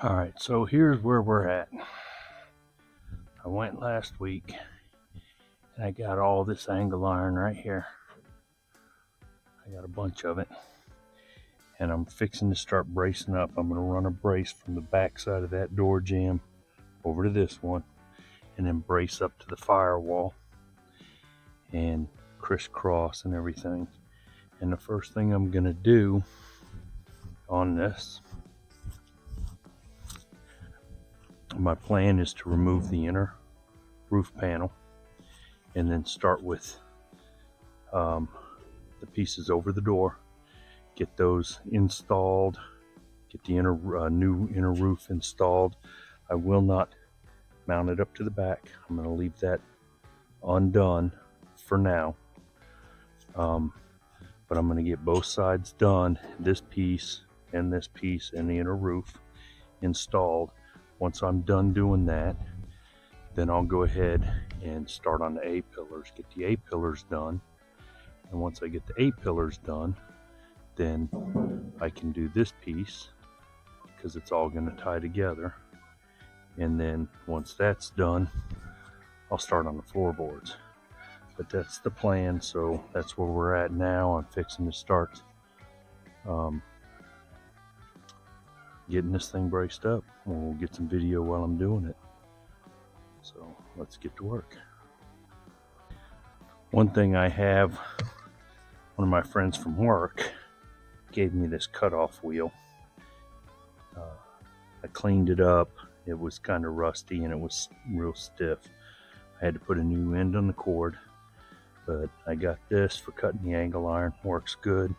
Alright, so here's where we're at. I went last week and I got all this angle iron right here. I got a bunch of it. And I'm fixing to start bracing up. I'm going to run a brace from the back side of that door jamb over to this one and then brace up to the firewall and crisscross and everything. And the first thing I'm going to do on this, my plan is to remove the inner roof panel and then start with the pieces over the door, get those installed, get the new inner roof installed. I will not mount it up to the back. I'm going to leave that undone for now, but I'm going to get both sides done, this piece and the inner roof installed. Once I'm done doing that, then I'll go ahead and start on the A-pillars, get the A-pillars done. And once I get the A-pillars done, then I can do this piece because it's all going to tie together. And then once that's done, I'll start on the floorboards. But that's the plan, so that's where we're at now. I'm fixing to start getting this thing braced up. We'll get some video while I'm doing it. So let's get to work. One thing I have, one of my friends from work gave me this cutoff wheel. I cleaned it up. It was kind of rusty and it was real stiff. I had to put a new end on the cord, but I got this for cutting the angle iron. Works good.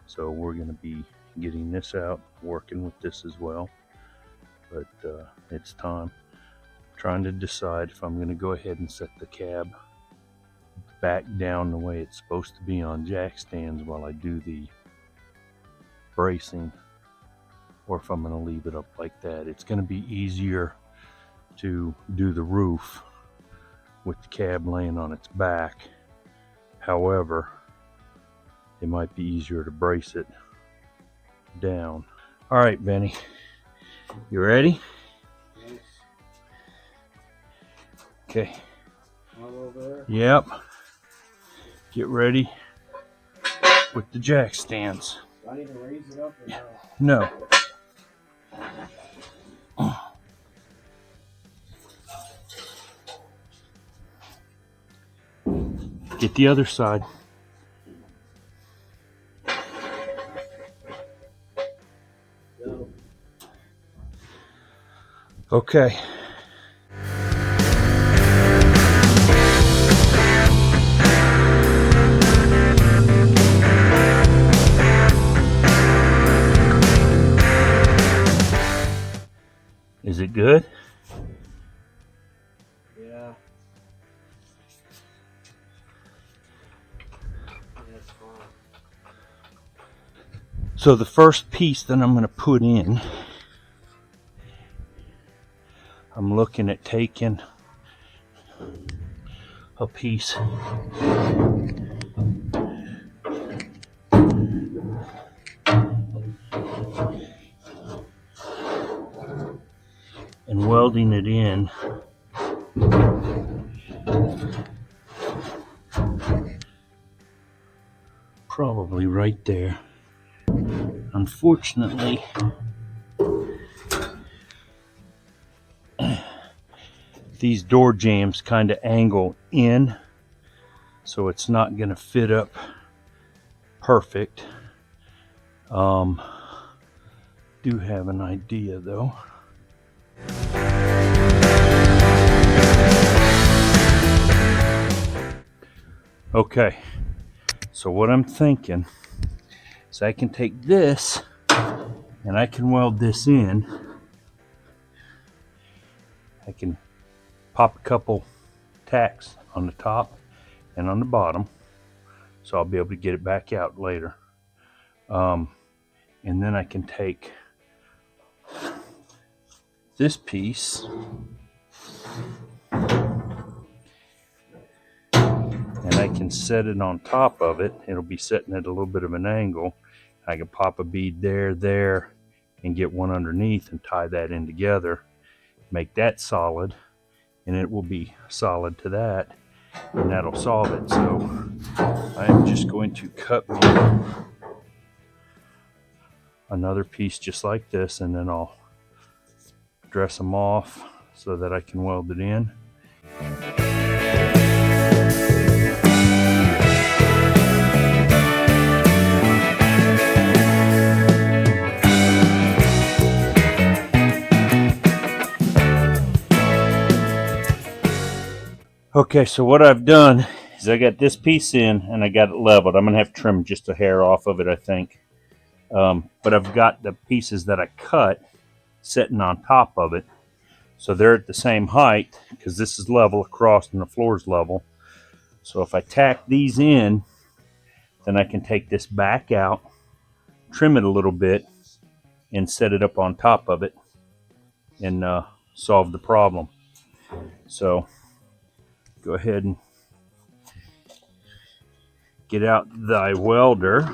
So we're going to be getting this out, working with this as well. But it's time. Trying to decide if I'm going to go ahead and set the cab back down the way it's supposed to be on jack stands while I do the bracing, or if I'm going to leave it up like that. It's going to be easier to do the roof with the cab laying on its back. However, it might be easier to brace it down. All right, Benny, you ready? Yes. Okay. All over. Yep. Get ready with the jack stands. Do I need to raise it up or No. Get the other side. no? Okay. Is it good? Yeah. That's fine. So the first piece that I'm going to put in, I'm looking at taking a piece and welding it in probably right there. Unfortunately, these door jambs kind of angle in, so it's not going to fit up perfect. Do have an idea though. Okay, so what I'm thinking is I can take this and I can weld this in. I can pop a couple tacks on the top and on the bottom, so I'll be able to get it back out later. And then I can take this piece and I can set it on top of it. It'll be setting at a little bit of an angle. I can pop a bead there, and get one underneath and tie that in together, make that solid, and it will be solid to that, and that'll solve it. So I am just going to cut me another piece just like this, and then I'll dress them off so that I can weld it in. Okay, so what I've done is I got this piece in and I got it leveled. I'm going to have to trim just a hair off of it, I think. But I've got the pieces that I cut sitting on top of it. So they're at the same height because this is level across and the floor is level. So if I tack these in, then I can take this back out, trim it a little bit, and set it up on top of it and solve the problem. So go ahead and get out thy welder.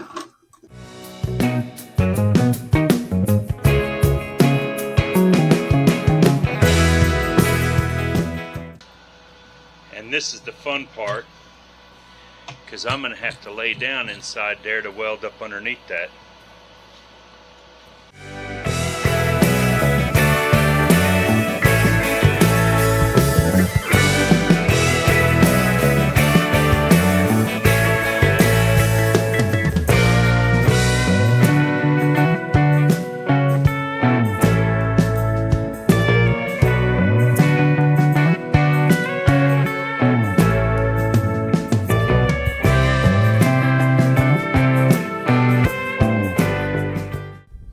And this is the fun part, because I'm going to have to lay down inside there to weld up underneath that.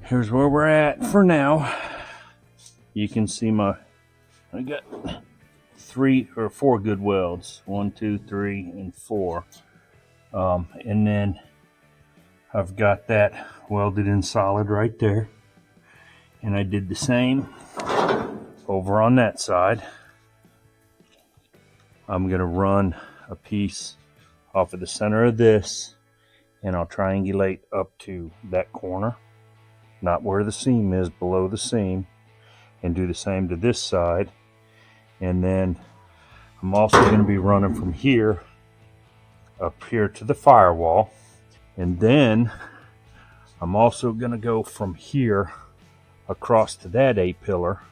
Here's where we're at for now. You can see I got 3 or 4 good welds. 1, 2, 3, and 4. And then I've got that welded in solid right there. And I did the same over on that side. I'm gonna run a piece off of the center of this, and I'll triangulate up to that corner. Not where the seam is, below the seam, and do the same to this side. And then I'm also going to be running from here up here to the firewall, and then I'm also going to go from here across to that A-pillar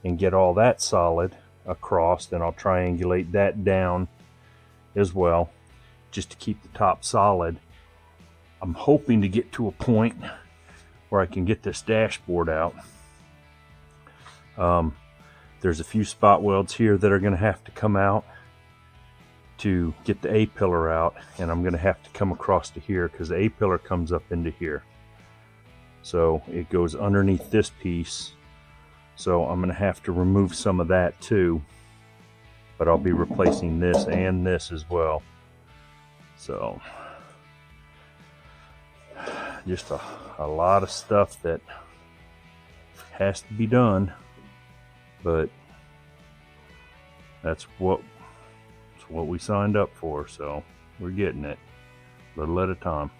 and get all that solid across. Then I'll triangulate that down as well, just to keep the top solid. I'm hoping to get to a point where I can get this dashboard out. There's a few spot welds here that are going to have to come out to get the A-pillar out, and I'm going to have to come across to here because the A-pillar comes up into here. So it goes underneath this piece. So I'm going to have to remove some of that too, but I'll be replacing this and this as well. So just a lot of stuff that has to be done, but that's what we signed up for, so we're getting it a little at a time.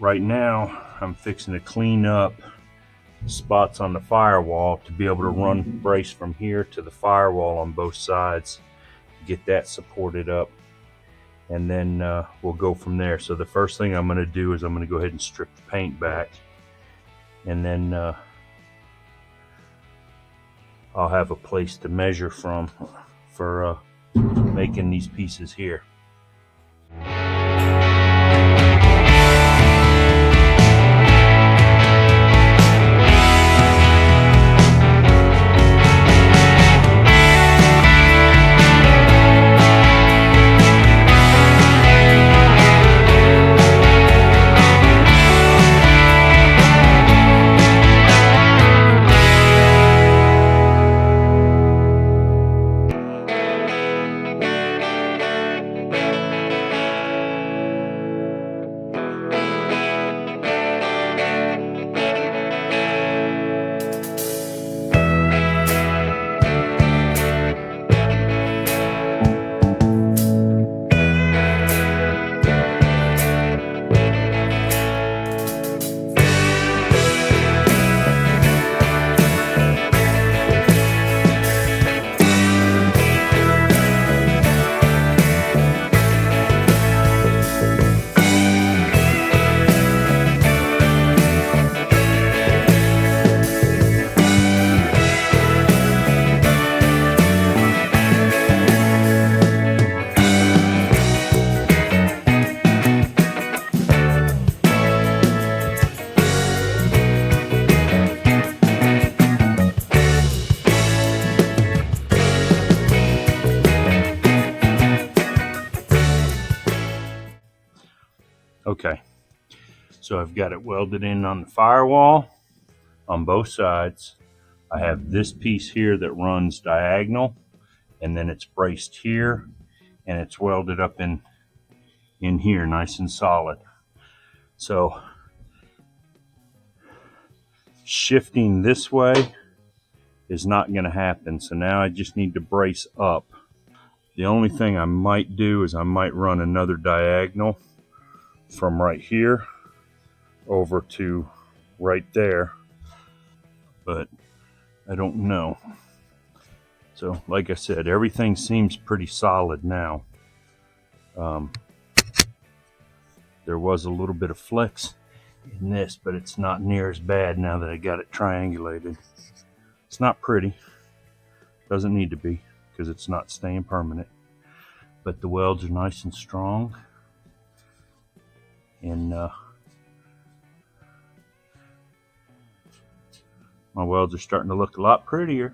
Right now I'm fixing to clean up spots on the firewall to be able to run brace from here to the firewall on both sides, get that supported up, and then we'll go from there. So the first thing I'm going to do is I'm going to go ahead and strip the paint back, and then I'll have a place to measure from for making these pieces here. Okay, so I've got it welded in on the firewall on both sides. I have this piece here that runs diagonal, and then it's braced here, and it's welded up in here nice and solid. So shifting this way is not going to happen. So now I just need to brace up. The only thing I might do is I might run another diagonal from right here over to right there, but I don't know. So like I said, everything seems pretty solid now. There was a little bit of flex in this, but it's not near as bad now that I got it triangulated. It's not pretty, doesn't need to be because it's not staying permanent, but the welds are nice and strong, and my welds are starting to look a lot prettier.